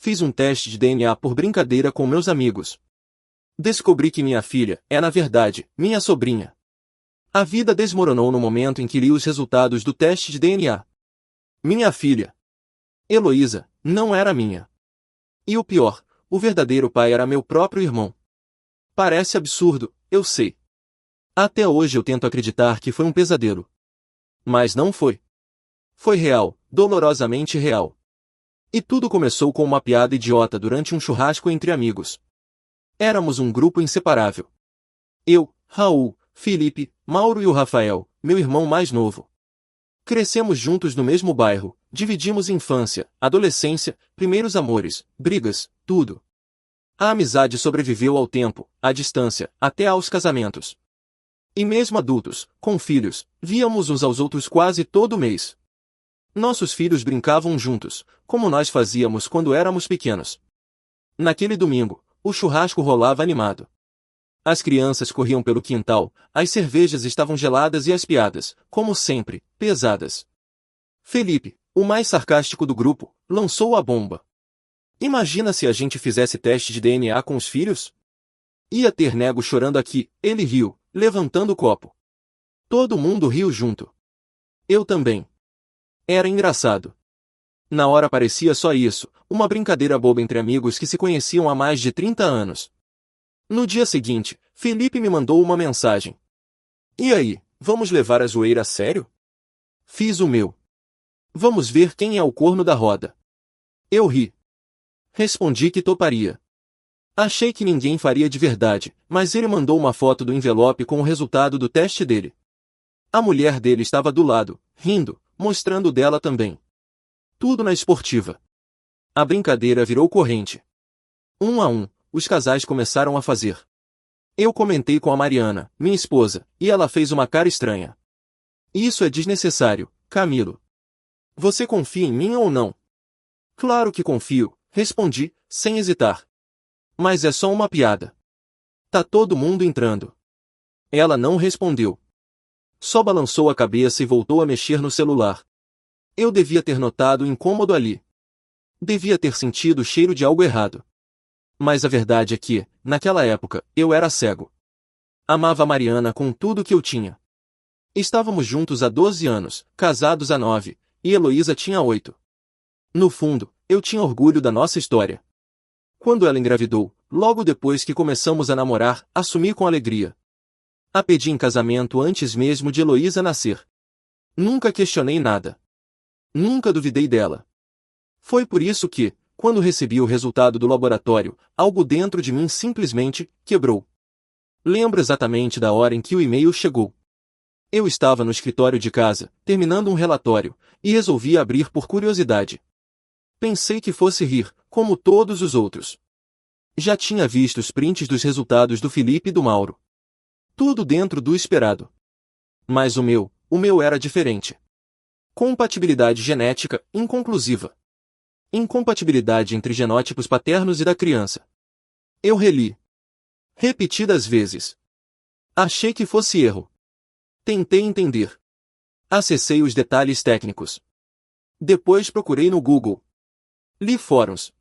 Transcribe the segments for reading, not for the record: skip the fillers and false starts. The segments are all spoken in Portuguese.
fiz um teste de DNA por brincadeira com meus amigos. Descobri que minha filha é, na verdade, minha sobrinha. A vida desmoronou no momento em que li os resultados do teste de DNA. Minha filha, Heloísa, não era minha. E o pior, o verdadeiro pai era meu próprio irmão. Parece absurdo, eu sei. Até hoje eu tento acreditar que foi um pesadelo. Mas não foi. Foi real, dolorosamente real. E tudo começou com uma piada idiota durante um churrasco entre amigos. Éramos um grupo inseparável. Eu, Raul, Felipe, Mauro e o Rafael, meu irmão mais novo. Crescemos juntos no mesmo bairro, dividimos infância, adolescência, primeiros amores, brigas, tudo. A amizade sobreviveu ao tempo, à distância, até aos casamentos. E mesmo adultos, com filhos, víamos uns aos outros quase todo mês. Nossos filhos brincavam juntos, como nós fazíamos quando éramos pequenos. Naquele domingo, o churrasco rolava animado. As crianças corriam pelo quintal, as cervejas estavam geladas e as piadas, como sempre, pesadas. Felipe, o mais sarcástico do grupo, lançou a bomba. Imagina se a gente fizesse teste de DNA com os filhos? Ia ter nego chorando aqui, ele riu, levantando o copo. Todo mundo riu junto. Eu também. Era engraçado. Na hora parecia só isso, uma brincadeira boba entre amigos que se conheciam há mais de 30 anos. No dia seguinte, Felipe me mandou uma mensagem. E aí, vamos levar a zoeira a sério? Fiz o meu. Vamos ver quem é o corno da roda. Eu ri. Respondi que toparia. Achei que ninguém faria de verdade, mas ele mandou uma foto do envelope com o resultado do teste dele. A mulher dele estava do lado, rindo, mostrando o dela também. Tudo na esportiva. A brincadeira virou corrente. Um a um, os casais começaram a fazer. Eu comentei com a Mariana, minha esposa, e ela fez uma cara estranha. Isso é desnecessário, Camilo. Você confia em mim ou não? Claro que confio, respondi, sem hesitar. Mas é só uma piada. Tá todo mundo entrando. Ela não respondeu. Só balançou a cabeça e voltou a mexer no celular. Eu devia ter notado o incômodo ali. Devia ter sentido o cheiro de algo errado. Mas a verdade é que, naquela época, eu era cego. Amava a Mariana com tudo que eu tinha. Estávamos juntos há 12 anos, casados há 9, e Heloísa tinha 8. No fundo, eu tinha orgulho da nossa história. Quando ela engravidou, logo depois que começamos a namorar, assumi com alegria. A pedi em casamento antes mesmo de Heloísa nascer. Nunca questionei nada. Nunca duvidei dela. Foi por isso que, quando recebi o resultado do laboratório, algo dentro de mim simplesmente quebrou. Lembro exatamente da hora em que o e-mail chegou. Eu estava no escritório de casa, terminando um relatório, e resolvi abrir por curiosidade. Pensei que fosse rir, como todos os outros. Já tinha visto os prints dos resultados do Felipe e do Mauro. Tudo dentro do esperado. Mas o meu era diferente. Compatibilidade genética inconclusiva. Incompatibilidade entre genótipos paternos e da criança. Eu reli. Repetidas vezes. Achei que fosse erro. Tentei entender. Acessei os detalhes técnicos. Depois procurei no Google. Li fóruns.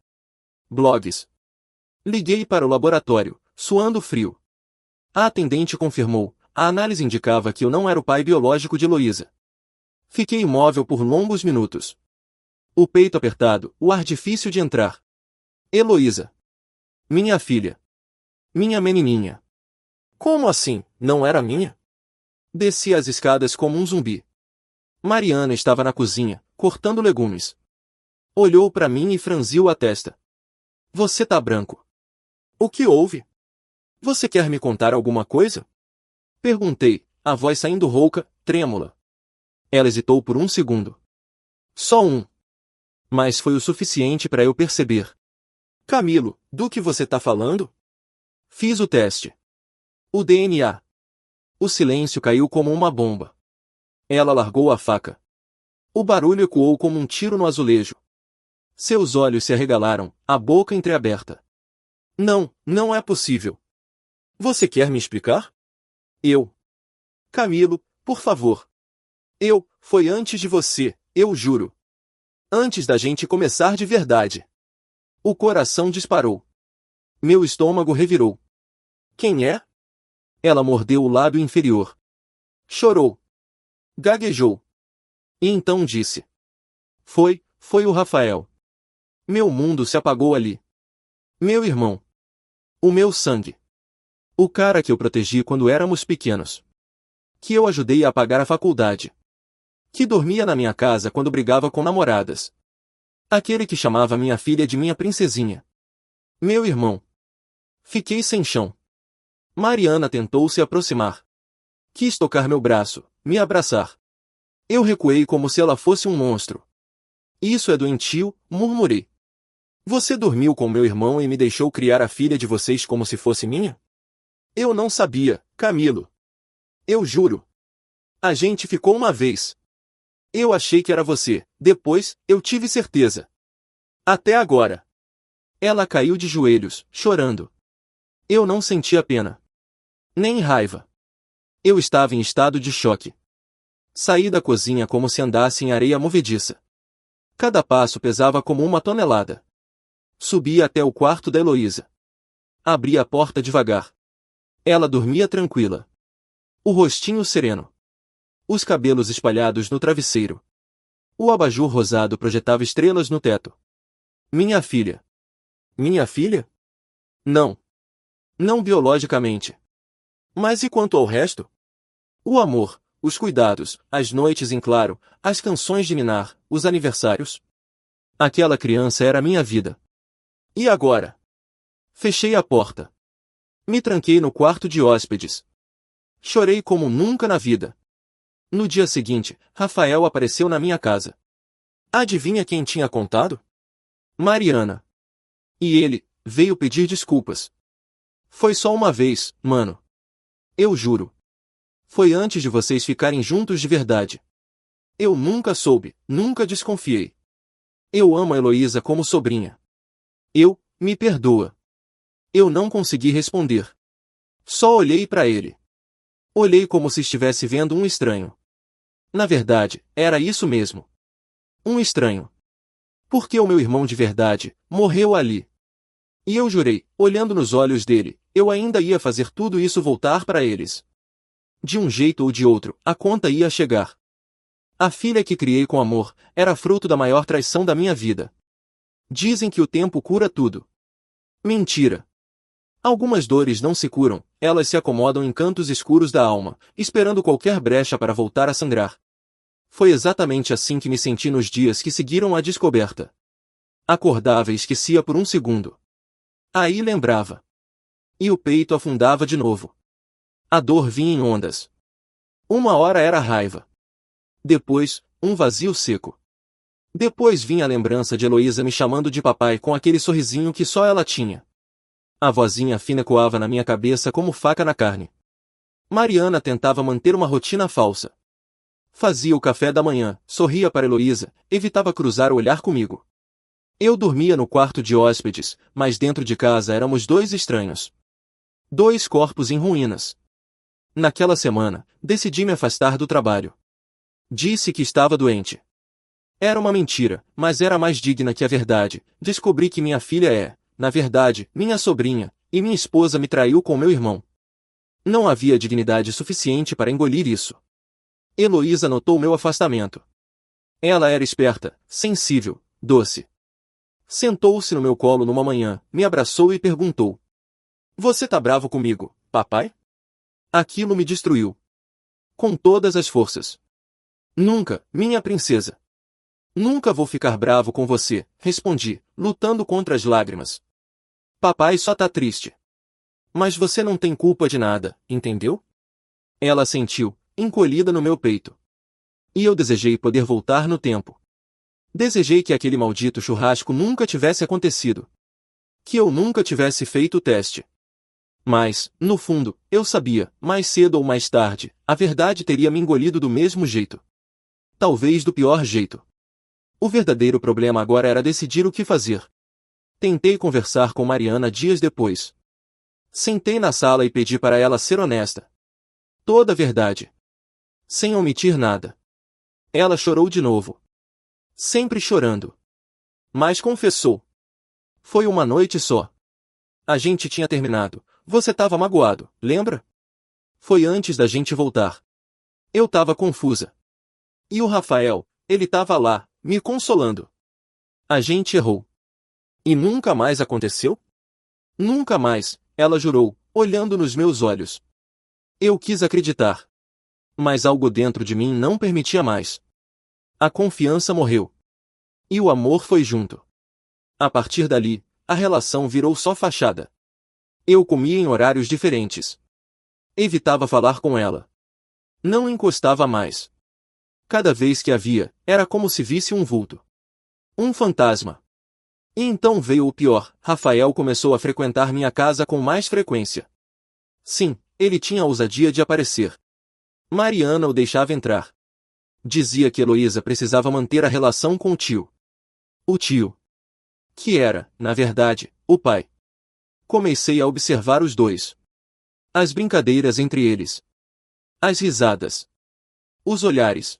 Blogs. Liguei para o laboratório, suando frio. A atendente confirmou, a análise indicava que eu não era o pai biológico de Heloísa. Fiquei imóvel por longos minutos. O peito apertado, o ar difícil de entrar. Heloísa. Minha filha. Minha menininha. Como assim, não era minha? Desci as escadas como um zumbi. Mariana estava na cozinha, cortando legumes. Olhou para mim e franziu a testa. Você tá branco. O que houve? Você quer me contar alguma coisa? Perguntei, a voz saindo rouca, trêmula. Ela hesitou por um segundo. Só um. Mas foi o suficiente para eu perceber. Camilo, do que você tá falando? Fiz o teste. O DNA. O silêncio caiu como uma bomba. Ela largou a faca. O barulho ecoou como um tiro no azulejo. Seus olhos se arregalaram, a boca entreaberta. Não, não é possível. Você quer me explicar? Eu. Camilo, por favor. Foi antes de você, eu juro. Antes da gente começar de verdade. O coração disparou. Meu estômago revirou. Quem é? Ela mordeu o lábio inferior. Chorou. Gaguejou. E então disse. Foi o Rafael. Meu mundo se apagou ali. Meu irmão. O meu sangue. O cara que eu protegi quando éramos pequenos. Que eu ajudei a pagar a faculdade. Que dormia na minha casa quando brigava com namoradas. Aquele que chamava minha filha de minha princesinha. Meu irmão. Fiquei sem chão. Mariana tentou se aproximar. Quis tocar meu braço, me abraçar. Eu recuei como se ela fosse um monstro. Isso é doentio, murmurei. Você dormiu com meu irmão e me deixou criar a filha de vocês como se fosse minha? Eu não sabia, Camilo. Eu juro. A gente ficou uma vez. Eu achei que era você, depois, eu tive certeza. Até agora. Ela caiu de joelhos, chorando. Eu não sentia pena. Nem raiva. Eu estava em estado de choque. Saí da cozinha como se andasse em areia movediça. Cada passo pesava como uma tonelada. Subi até o quarto da Heloísa. Abri a porta devagar. Ela dormia tranquila. O rostinho sereno. Os cabelos espalhados no travesseiro. O abajur rosado projetava estrelas no teto. Minha filha. Minha filha? Não. Não biologicamente. Mas e quanto ao resto? O amor, os cuidados, as noites em claro, as canções de ninar, os aniversários. Aquela criança era minha vida. E agora? Fechei a porta. Me tranquei no quarto de hóspedes. Chorei como nunca na vida. No dia seguinte, Rafael apareceu na minha casa. Adivinha quem tinha contado? Mariana. E ele veio pedir desculpas. Foi só uma vez, mano. Eu juro. Foi antes de vocês ficarem juntos de verdade. Eu nunca soube, nunca desconfiei. Eu amo a Heloísa como sobrinha. Me perdoa. Eu não consegui responder. Só olhei para ele. Olhei como se estivesse vendo um estranho. Na verdade, era isso mesmo. Um estranho. Porque o meu irmão de verdade morreu ali. E eu jurei, olhando nos olhos dele, eu ainda ia fazer tudo isso voltar para eles. De um jeito ou de outro, a conta ia chegar. A filha que criei com amor era fruto da maior traição da minha vida. Dizem que o tempo cura tudo. Mentira. Algumas dores não se curam, elas se acomodam em cantos escuros da alma, esperando qualquer brecha para voltar a sangrar. Foi exatamente assim que me senti nos dias que seguiram a descoberta. Acordava e esquecia por um segundo. Aí lembrava. E o peito afundava de novo. A dor vinha em ondas. Uma hora era raiva. Depois, um vazio seco. Depois vinha a lembrança de Heloísa me chamando de papai com aquele sorrisinho que só ela tinha. A vozinha fina ecoava na minha cabeça como faca na carne. Mariana tentava manter uma rotina falsa. Fazia o café da manhã, sorria para Heloísa, evitava cruzar o olhar comigo. Eu dormia no quarto de hóspedes, mas dentro de casa éramos dois estranhos. Dois corpos em ruínas. Naquela semana, decidi me afastar do trabalho. Disse que estava doente. Era uma mentira, mas era mais digna que a verdade. Descobri que minha filha é, na verdade, minha sobrinha, e minha esposa me traiu com meu irmão. Não havia dignidade suficiente para engolir isso. Heloísa notou meu afastamento. Ela era esperta, sensível, doce. Sentou-se no meu colo numa manhã, me abraçou e perguntou. Você tá bravo comigo, papai? Aquilo me destruiu. Com todas as forças. Nunca, minha princesa. Nunca vou ficar bravo com você, respondi, lutando contra as lágrimas. Papai só tá triste. Mas você não tem culpa de nada, entendeu? Ela sentiu, encolhida no meu peito. E eu desejei poder voltar no tempo. Desejei que aquele maldito churrasco nunca tivesse acontecido. Que eu nunca tivesse feito o teste. Mas, no fundo, eu sabia, mais cedo ou mais tarde, a verdade teria me engolido do mesmo jeito. Talvez do pior jeito. O verdadeiro problema agora era decidir o que fazer. Tentei conversar com Mariana dias depois. Sentei na sala e pedi para ela ser honesta. Toda a verdade. Sem omitir nada. Ela chorou de novo. Sempre chorando. Mas confessou. Foi uma noite só. A gente tinha terminado. Você tava magoado, lembra? Foi antes da gente voltar. Eu tava confusa. E o Rafael, ele tava lá, me consolando. A gente errou. E nunca mais aconteceu? Nunca mais, ela jurou, olhando nos meus olhos. Eu quis acreditar. Mas algo dentro de mim não permitia mais. A confiança morreu. E o amor foi junto. A partir dali, a relação virou só fachada. Eu comia em horários diferentes. Evitava falar com ela. Não encostava mais. Cada vez que a via, era como se visse um vulto. Um fantasma. E então veio o pior, Rafael começou a frequentar minha casa com mais frequência. Sim, ele tinha a ousadia de aparecer. Mariana o deixava entrar. Dizia que Heloísa precisava manter a relação com o tio. O tio. Que era, na verdade, o pai. Comecei a observar os dois. As brincadeiras entre eles. As risadas. Os olhares.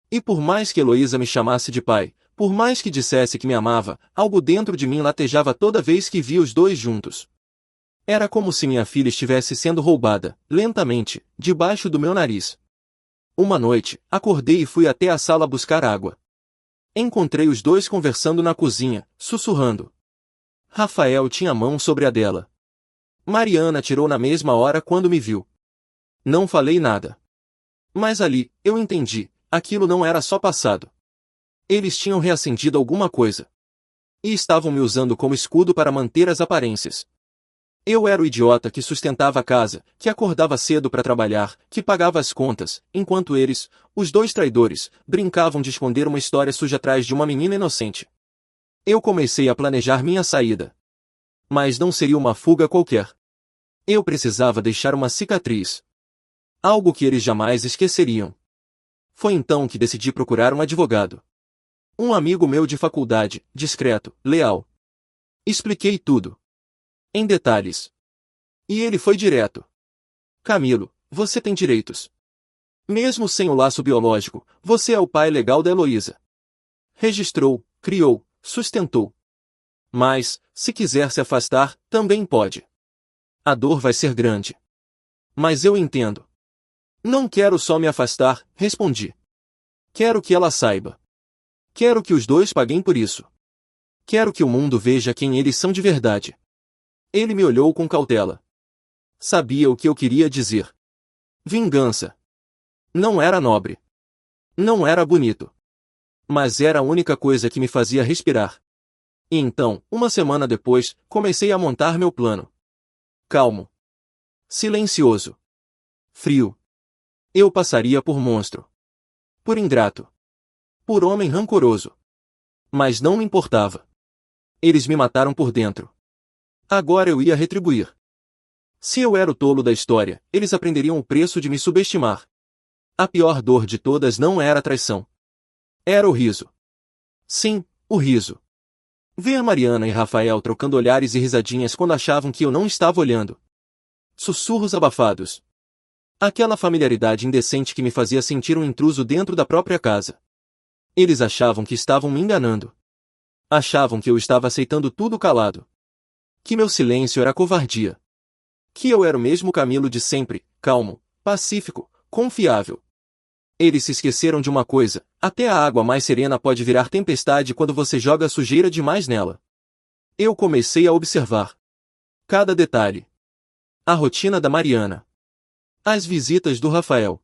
E por mais que Heloísa me chamasse de pai, por mais que dissesse que me amava, algo dentro de mim latejava toda vez que via os dois juntos. Era como se minha filha estivesse sendo roubada, lentamente, debaixo do meu nariz. Uma noite, acordei e fui até a sala buscar água. Encontrei os dois conversando na cozinha, sussurrando. Rafael tinha a mão sobre a dela. Mariana tirou na mesma hora quando me viu. Não falei nada. Mas ali, eu entendi, aquilo não era só passado. Eles tinham reacendido alguma coisa. E estavam me usando como escudo para manter as aparências. Eu era o idiota que sustentava a casa, que acordava cedo para trabalhar, que pagava as contas, enquanto eles, os dois traidores, brincavam de esconder uma história suja atrás de uma menina inocente. Eu comecei a planejar minha saída. Mas não seria uma fuga qualquer. Eu precisava deixar uma cicatriz. Algo que eles jamais esqueceriam. Foi então que decidi procurar um advogado. Um amigo meu de faculdade, discreto, leal. Expliquei tudo. Em detalhes. E ele foi direto. Camilo, você tem direitos. Mesmo sem o laço biológico, você é o pai legal da Heloísa. Registrou, criou, sustentou. Mas, se quiser se afastar, também pode. A dor vai ser grande. Mas eu entendo. Não quero só me afastar, respondi. Quero que ela saiba. Quero que os dois paguem por isso. Quero que o mundo veja quem eles são de verdade. Ele me olhou com cautela. Sabia o que eu queria dizer. Vingança. Não era nobre. Não era bonito. Mas era a única coisa que me fazia respirar. E então, uma semana depois, comecei a montar meu plano. Calmo. Silencioso. Frio. Eu passaria por monstro. Por ingrato. Por homem rancoroso. Mas não me importava. Eles me mataram por dentro. Agora eu ia retribuir. Se eu era o tolo da história, eles aprenderiam o preço de me subestimar. A pior dor de todas não era a traição. Era o riso. Sim, o riso. Ver Mariana e Rafael trocando olhares e risadinhas quando achavam que eu não estava olhando. Sussurros abafados. Aquela familiaridade indecente que me fazia sentir um intruso dentro da própria casa. Eles achavam que estavam me enganando. Achavam que eu estava aceitando tudo calado. Que meu silêncio era covardia. Que eu era o mesmo Camilo de sempre, calmo, pacífico, confiável. Eles se esqueceram de uma coisa, até a água mais serena pode virar tempestade quando você joga sujeira demais nela. Eu comecei a observar cada detalhe. A rotina da Mariana. As visitas do Rafael.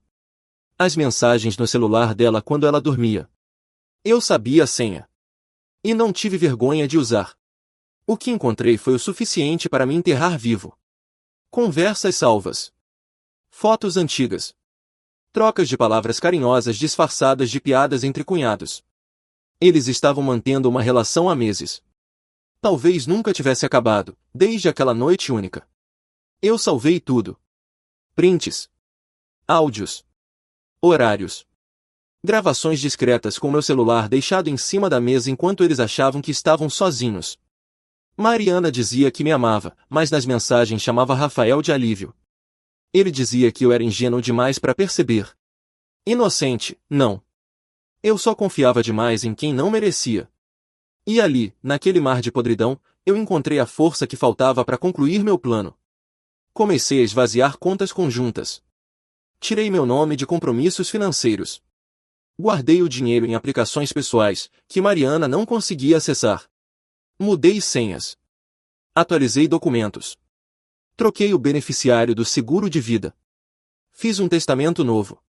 As mensagens no celular dela quando ela dormia. Eu sabia a senha. E não tive vergonha de usar. O que encontrei foi o suficiente para me enterrar vivo. Conversas salvas. Fotos antigas. Trocas de palavras carinhosas disfarçadas de piadas entre cunhados. Eles estavam mantendo uma relação há meses. Talvez nunca tivesse acabado, desde aquela noite única. Eu salvei tudo. Prints. Áudios. Horários. Gravações discretas com meu celular deixado em cima da mesa enquanto eles achavam que estavam sozinhos. Mariana dizia que me amava, mas nas mensagens chamava Rafael de alívio. Ele dizia que eu era ingênuo demais para perceber. Inocente, não. Eu só confiava demais em quem não merecia. E ali, naquele mar de podridão, eu encontrei a força que faltava para concluir meu plano. Comecei a esvaziar contas conjuntas. Tirei meu nome de compromissos financeiros. Guardei o dinheiro em aplicações pessoais, que Mariana não conseguia acessar. Mudei senhas. Atualizei documentos. Troquei o beneficiário do seguro de vida. Fiz um testamento novo.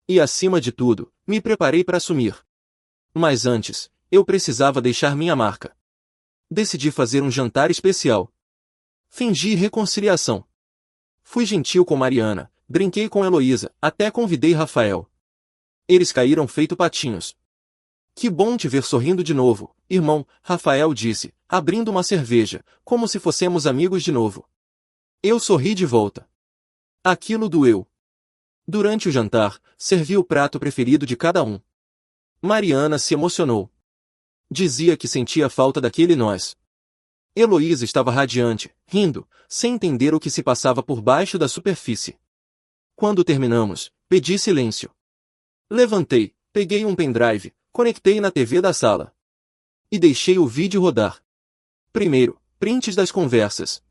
E acima de tudo, me preparei para assumir. Mas antes, eu precisava deixar minha marca. Decidi fazer um jantar especial. Fingi reconciliação. Fui gentil com Mariana, brinquei com Heloísa, até convidei Rafael. Eles caíram feito patinhos. Que bom te ver sorrindo de novo, irmão, Rafael disse, abrindo uma cerveja, como se fossemos amigos de novo. Eu sorri de volta. Aquilo doeu. Durante o jantar, servi o prato preferido de cada um. Mariana se emocionou. Dizia que sentia falta daquele nós. Heloísa estava radiante, rindo, sem entender o que se passava por baixo da superfície. Quando terminamos, pedi silêncio. Levantei, peguei um pendrive, conectei na TV da sala. E deixei o vídeo rodar. Primeiro, prints das conversas.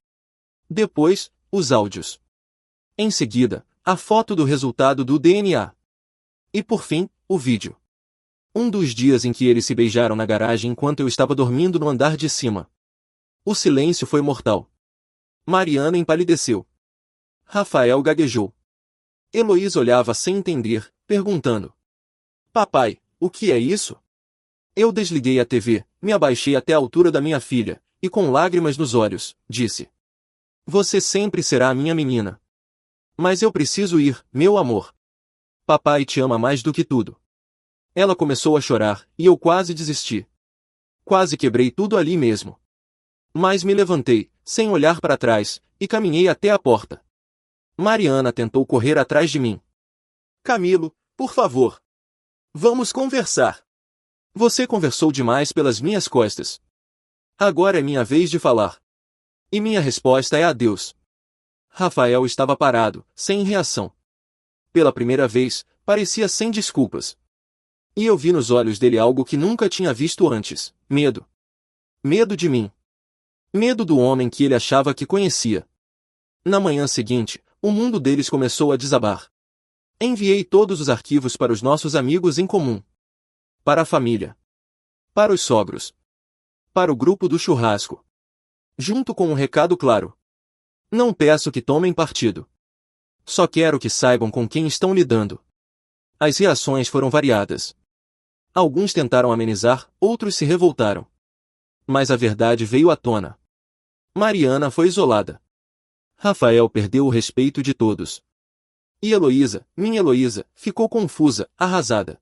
Depois, os áudios. Em seguida, a foto do resultado do DNA. E por fim, o vídeo. Um dos dias em que eles se beijaram na garagem enquanto eu estava dormindo no andar de cima. O silêncio foi mortal. Mariana empalideceu. Rafael gaguejou. Heloísa olhava sem entender, perguntando: Papai, o que é isso? Eu desliguei a TV, me abaixei até a altura da minha filha, e com lágrimas nos olhos, disse: Você sempre será a minha menina. Mas eu preciso ir, meu amor. Papai te ama mais do que tudo. Ela começou a chorar, e eu quase desisti. Quase quebrei tudo ali mesmo. Mas me levantei, sem olhar para trás, e caminhei até a porta. Mariana tentou correr atrás de mim. Camilo, por favor. Vamos conversar. Você conversou demais pelas minhas costas. Agora é minha vez de falar. E minha resposta é adeus. Rafael estava parado, sem reação. Pela primeira vez, parecia sem desculpas. E eu vi nos olhos dele algo que nunca tinha visto antes: medo. Medo de mim. Medo do homem que ele achava que conhecia. Na manhã seguinte, o mundo deles começou a desabar. Enviei todos os arquivos para os nossos amigos em comum. Para a família. Para os sogros. Para o grupo do churrasco. Junto com um recado claro. Não peço que tomem partido. Só quero que saibam com quem estão lidando. As reações foram variadas. Alguns tentaram amenizar, outros se revoltaram. Mas a verdade veio à tona. Mariana foi isolada. Rafael perdeu o respeito de todos. E Heloísa, minha Heloísa, ficou confusa, arrasada.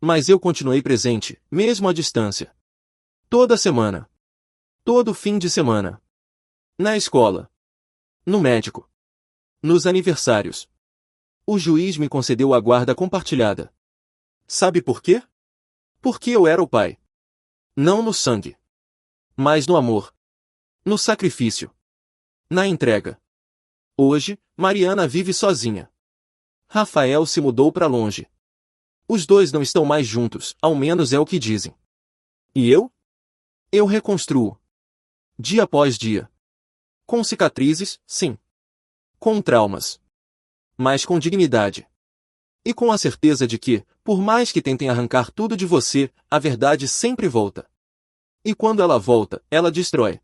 Mas eu continuei presente, mesmo à distância. Toda semana. Todo fim de semana. Na escola. No médico. Nos aniversários. O juiz me concedeu a guarda compartilhada. Sabe por quê? Porque eu era o pai. Não no sangue. Mas no amor. No sacrifício. Na entrega. Hoje, Mariana vive sozinha. Rafael se mudou para longe. Os dois não estão mais juntos, ao menos é o que dizem. E eu? Eu reconstruo. Dia após dia. Com cicatrizes, sim. Com traumas. Mas com dignidade. E com a certeza de que, por mais que tentem arrancar tudo de você, a verdade sempre volta. E quando ela volta, ela destrói.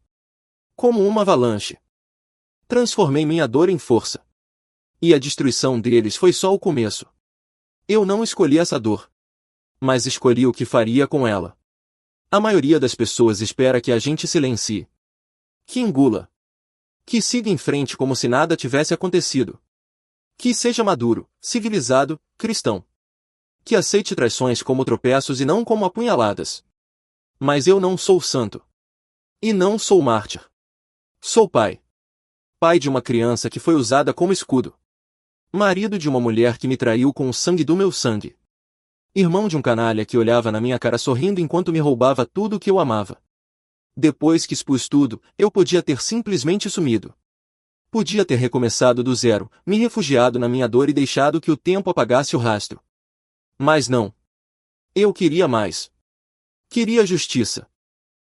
Como uma avalanche. Transformei minha dor em força. E a destruição deles foi só o começo. Eu não escolhi essa dor. Mas escolhi o que faria com ela. A maioria das pessoas espera que a gente silencie. Que engula. Que siga em frente como se nada tivesse acontecido. Que seja maduro, civilizado, cristão. Que aceite traições como tropeços e não como apunhaladas. Mas eu não sou santo. E não sou mártir. Sou pai. Pai de uma criança que foi usada como escudo. Marido de uma mulher que me traiu com o sangue do meu sangue. Irmão de um canalha que olhava na minha cara sorrindo enquanto me roubava tudo o que eu amava. Depois que expus tudo, eu podia ter simplesmente sumido. Podia ter recomeçado do zero, me refugiado na minha dor e deixado que o tempo apagasse o rastro. Mas não. Eu queria mais. Queria justiça.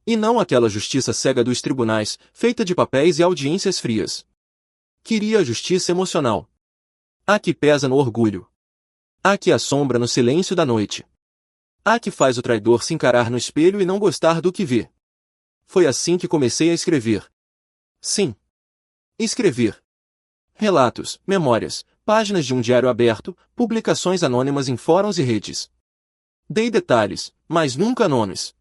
E não aquela justiça cega dos tribunais, feita de papéis e audiências frias. Queria a justiça emocional. A que pesa no orgulho. A que assombra no silêncio da noite. A que faz o traidor se encarar no espelho e não gostar do que vê. Foi assim que comecei a escrever. Sim. Escrever. Relatos, memórias, páginas de um diário aberto, publicações anônimas em fóruns e redes. Dei detalhes, mas nunca nomes.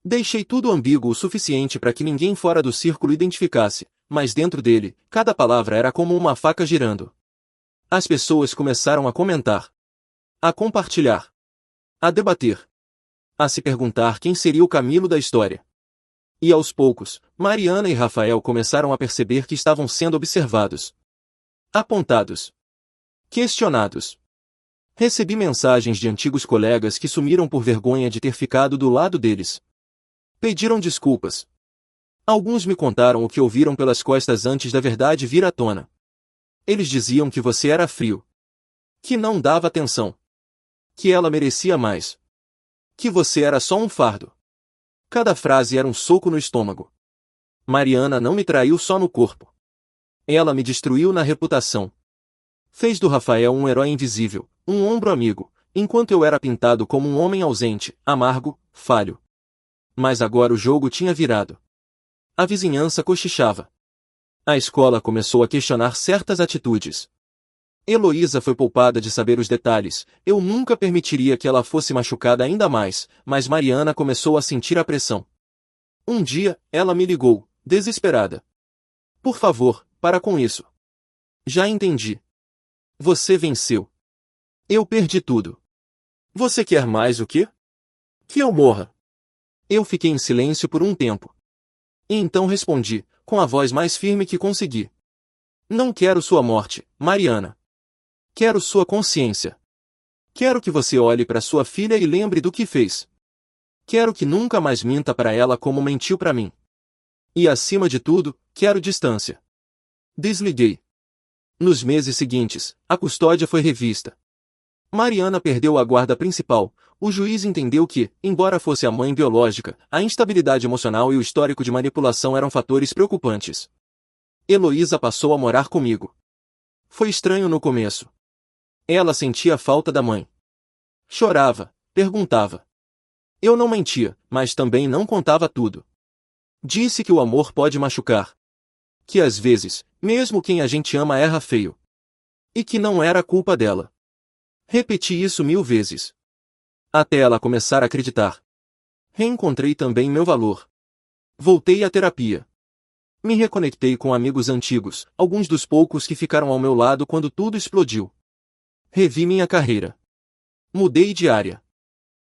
Deixei tudo ambíguo o suficiente para que ninguém fora do círculo identificasse, mas dentro dele, cada palavra era como uma faca girando. As pessoas começaram a comentar, a compartilhar, a debater, a se perguntar quem seria o Camilo da história. E aos poucos, Mariana e Rafael começaram a perceber que estavam sendo observados, apontados, questionados. Recebi mensagens de antigos colegas que sumiram por vergonha de ter ficado do lado deles. Pediram desculpas. Alguns me contaram o que ouviram pelas costas antes da verdade vir à tona. Eles diziam que você era frio. Que não dava atenção. Que ela merecia mais. Que você era só um fardo. Cada frase era um soco no estômago. Mariana não me traiu só no corpo. Ela me destruiu na reputação. Fez do Rafael um herói invisível, um ombro amigo, enquanto eu era pintado como um homem ausente, amargo, falho. Mas agora o jogo tinha virado. A vizinhança cochichava. A escola começou a questionar certas atitudes. Heloísa foi poupada de saber os detalhes, eu nunca permitiria que ela fosse machucada ainda mais, mas Mariana começou a sentir a pressão. Um dia, ela me ligou, desesperada. Por favor, para com isso. Já entendi. Você venceu. Eu perdi tudo. Você quer mais o quê? Que eu morra. Eu fiquei em silêncio por um tempo. E então respondi, com a voz mais firme que consegui. Não quero sua morte, Mariana. Quero sua consciência. Quero que você olhe para sua filha e lembre do que fez. Quero que nunca mais minta para ela como mentiu para mim. E acima de tudo, quero distância. Desliguei. Nos meses seguintes, a custódia foi revista. Mariana perdeu a guarda principal. O juiz entendeu que, embora fosse a mãe biológica, a instabilidade emocional e o histórico de manipulação eram fatores preocupantes. Heloísa passou a morar comigo. Foi estranho no começo. Ela sentia falta da mãe. Chorava, perguntava. Eu não mentia, mas também não contava tudo. Disse que o amor pode machucar. Que às vezes, mesmo quem a gente ama erra feio. E que não era culpa dela. Repeti isso 1000 vezes. Até ela começar a acreditar. Reencontrei também meu valor. Voltei à terapia. Me reconectei com amigos antigos, alguns dos poucos que ficaram ao meu lado quando tudo explodiu. Revi minha carreira. Mudei de área.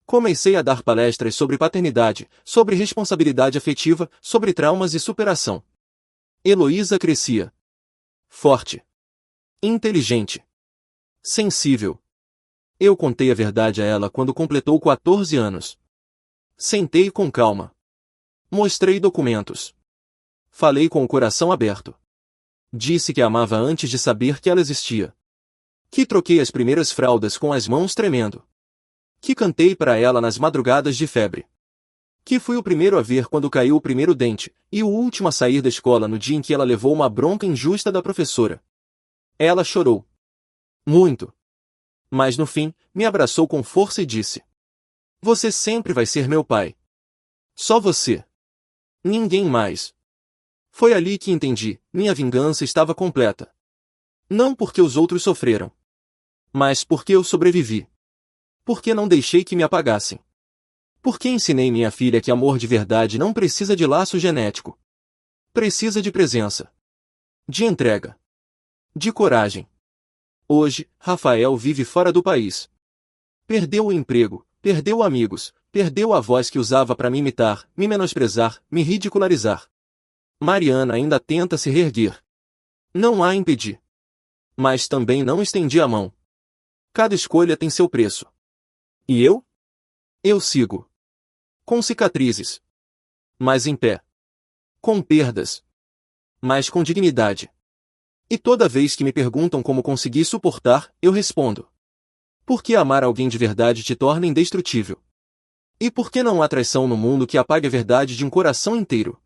Comecei a dar palestras sobre paternidade, sobre responsabilidade afetiva, sobre traumas e superação. Heloísa crescia. Forte. Inteligente. Sensível. Eu contei a verdade a ela quando completou 14 anos. Sentei com calma. Mostrei documentos. Falei com o coração aberto. Disse que a amava antes de saber que ela existia. Que troquei as primeiras fraldas com as mãos tremendo. Que cantei para ela nas madrugadas de febre. Que fui o primeiro a ver quando caiu o primeiro dente, e o último a sair da escola no dia em que ela levou uma bronca injusta da professora. Ela chorou. Muito. Mas no fim, me abraçou com força e disse: Você sempre vai ser meu pai. Só você. Ninguém mais. Foi ali que entendi, minha vingança estava completa. Não porque os outros sofreram. Mas porque eu sobrevivi. Porque não deixei que me apagassem. Porque ensinei minha filha que amor de verdade não precisa de laço genético. Precisa de presença. De entrega. De coragem. Hoje, Rafael vive fora do país. Perdeu o emprego, perdeu amigos, perdeu a voz que usava para me imitar, me menosprezar, me ridicularizar. Mariana ainda tenta se reerguer. Não a impedi. Mas também não estendi a mão. Cada escolha tem seu preço. E eu? Eu sigo. Com cicatrizes. Mas em pé. Com perdas. Mas com dignidade. E toda vez que me perguntam como consegui suportar, eu respondo. Porque amar alguém de verdade te torna indestrutível. E por que não há traição no mundo que apague a verdade de um coração inteiro?